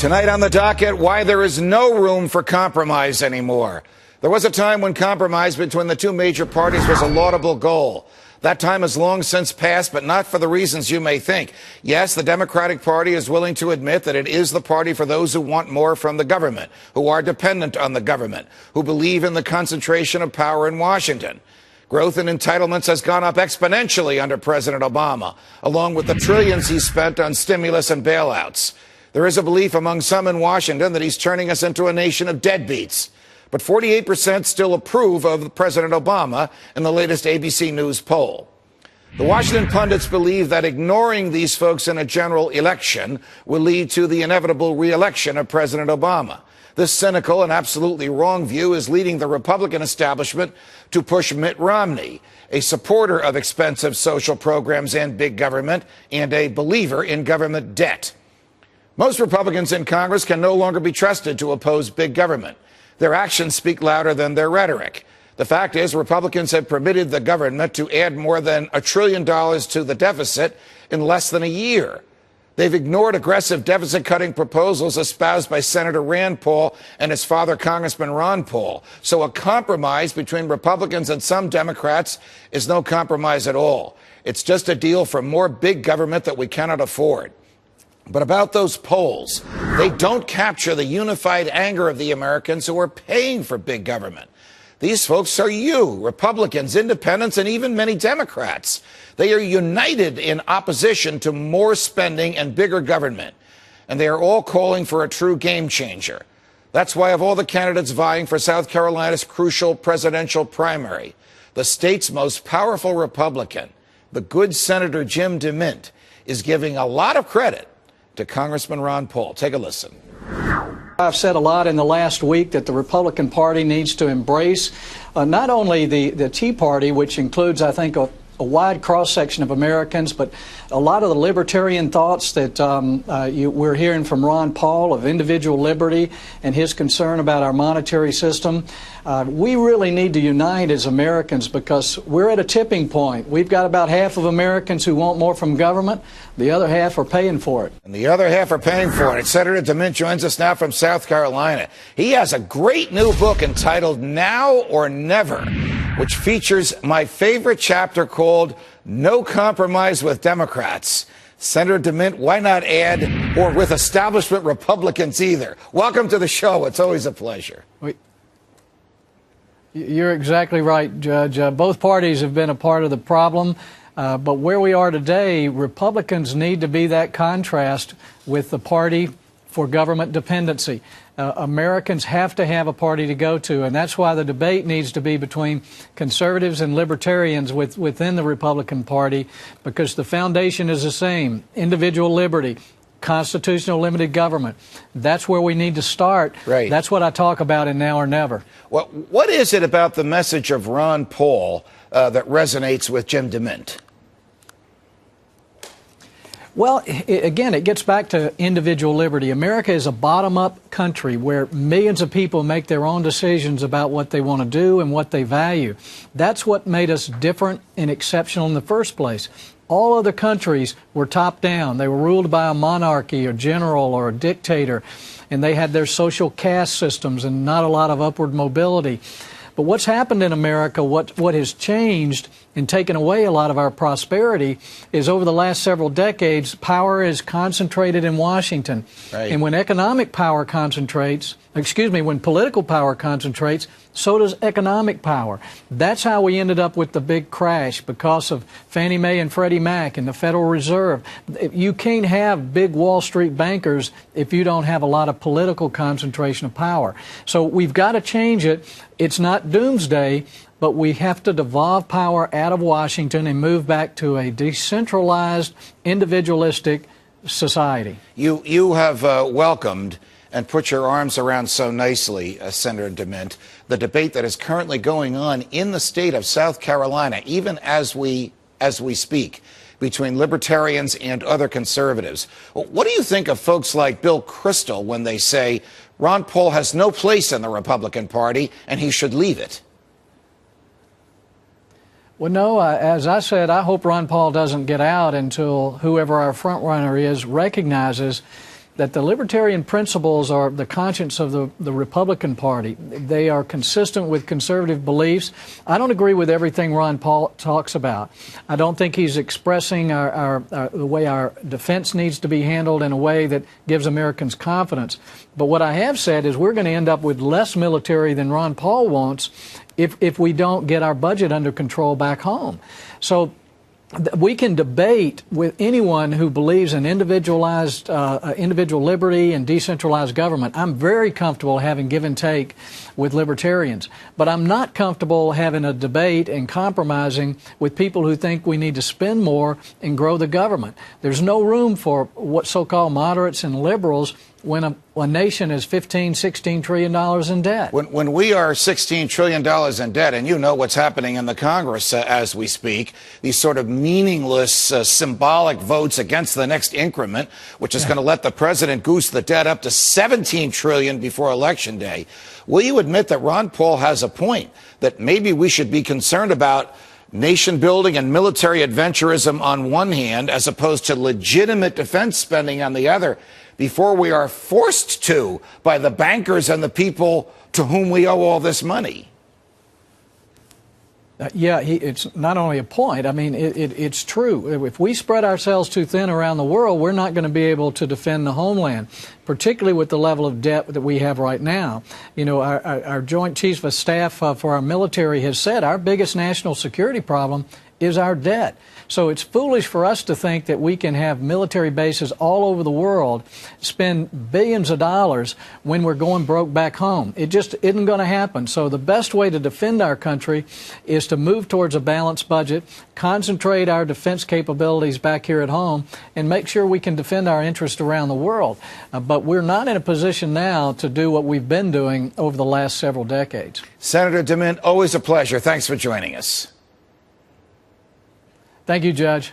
Tonight on the docket, why there is no room for compromise anymore. There was a time when compromise between the two major parties was a laudable goal. That time has long since passed, but not for the reasons you may think. Yes, the Democratic Party is willing to admit that it is the party for those who want more from the government, who are dependent on the government, who believe in the concentration of power in Washington. Growth in entitlements has gone up exponentially under President Obama, along with the trillions he spent on stimulus and bailouts. There is a belief among some in Washington that he's turning us into a nation of deadbeats. But 48% still approve of President Obama in the latest ABC News poll. The Washington pundits believe that ignoring these folks in a general election will lead to the inevitable re-election of President Obama. This cynical and absolutely wrong view is leading the Republican establishment to push Mitt Romney, a supporter of expensive social programs and big government, and a believer in government debt. Most Republicans in Congress can no longer be trusted to oppose big government. Their actions speak louder than their rhetoric. The fact is, Republicans have permitted the government to add more than $1 trillion to the deficit in less than a year. They've ignored aggressive deficit-cutting proposals espoused by Senator Rand Paul and his father, Congressman Ron Paul. So a compromise between Republicans and some Democrats is no compromise at all. It's just a deal for more big government that we cannot afford. But about those polls, they don't capture the unified anger of the Americans who are paying for big government. These folks are you, Republicans, independents, and even many Democrats. They are united in opposition to more spending and bigger government. And they are all calling for a true game changer. That's why of all the candidates vying for South Carolina's crucial presidential primary, the state's most powerful Republican, the good Senator Jim DeMint, is giving a lot of credit to Congressman Ron Paul. Take a listen. I've said a lot in the last week that the Republican Party needs to embrace not only the Tea Party, which includes, I think, a wide cross-section of Americans, but a lot of the libertarian thoughts that we're hearing from Ron Paul of individual liberty and his concern about our monetary system. We really need to unite as Americans because we're at a tipping point. We've got about half of Americans who want more from government. The other half are paying for it. And the other half are paying for it. Senator DeMint joins us now from South Carolina. He has a great new book entitled Now or Never, which features my favorite chapter called No Compromise with Democrats. Senator DeMint, why not add, or with establishment Republicans either? Welcome to the show. It's always a pleasure. You're exactly right, Judge. Both parties have been a part of the problem. But where we are today, Republicans need to be that contrast with the party for government dependency. Americans have to have a party to go to, and that's why the debate needs to be between conservatives and libertarians within the Republican Party, because the foundation is the same: individual liberty, constitutional limited government. That's where we need to start. Right. That's what I talk about in Now or Never. Well, what is it about the message of Ron Paul that resonates with Jim DeMint? Well, again, it gets back to individual liberty. America is a bottom-up country where millions of people make their own decisions about what they want to do and what they value. That's what made us different and exceptional in the first place. All other countries were top-down. They were ruled by a monarchy, a general, or a dictator, and they had their social caste systems and not a lot of upward mobility. But what's happened in America, what has changed and taken away a lot of our prosperity is over the last several decades, power is concentrated in Washington. Right. And when economic power concentrates, when political power concentrates, so does economic power. That's how we ended up with the big crash because of Fannie Mae and Freddie Mac and the Federal Reserve. You can't have big Wall Street bankers if you don't have a lot of political concentration of power. So we've got to change it. It's not doomsday, but we have to devolve power out of Washington and move back to a decentralized, individualistic society. You have welcomed and put your arms around so nicely, Senator DeMint, the debate that is currently going on in the state of South Carolina, even as we speak, between libertarians and other conservatives. What do you think of folks like Bill Kristol when they say Ron Paul has no place in the Republican Party and he should leave it? Well, no, as I said, I hope Ron Paul doesn't get out until whoever our front runner is recognizes that the libertarian principles are the conscience of the Republican Party. They are consistent with conservative beliefs. I don't agree with everything Ron Paul talks about. I don't think he's expressing the way our defense needs to be handled in a way that gives Americans confidence. But what I have said is we're going to end up with less military than Ron Paul wants if we don't get our budget under control back home. So we can debate with anyone who believes in individualized, individual liberty and decentralized government. I'm very comfortable having give and take with libertarians, but I'm not comfortable having a debate and compromising with people who think we need to spend more and grow the government. There's no room for what so-called moderates and liberals when a nation is $15, $16 trillion in debt. When we are $16 trillion in debt, and you know what's happening in the Congress as we speak, these sort of meaningless symbolic votes against the next increment, which is going to let the president goose the debt up to $17 trillion before Election Day. Will you admit that Ron Paul has a point, that maybe we should be concerned about nation building and military adventurism on one hand, as opposed to legitimate defense spending on the other, before we are forced to by the bankers and the people to whom we owe all this money? It's not only a point. I mean, it's true. If we spread ourselves too thin around the world, we're not going to be able to defend the homeland, particularly with the level of debt that we have right now. You know, our Joint Chiefs of Staff for our military has said our biggest national security problem is our debt. So it's foolish for us to think that we can have military bases all over the world, spend billions of dollars when we're going broke back home. It just isn't going to happen. So the best way to defend our country is to move towards a balanced budget, concentrate our defense capabilities back here at home, and make sure we can defend our interests around the world. But we're not in a position now to do what we've been doing over the last several decades. Senator DeMint, always a pleasure. Thanks for joining us. Thank you, Judge.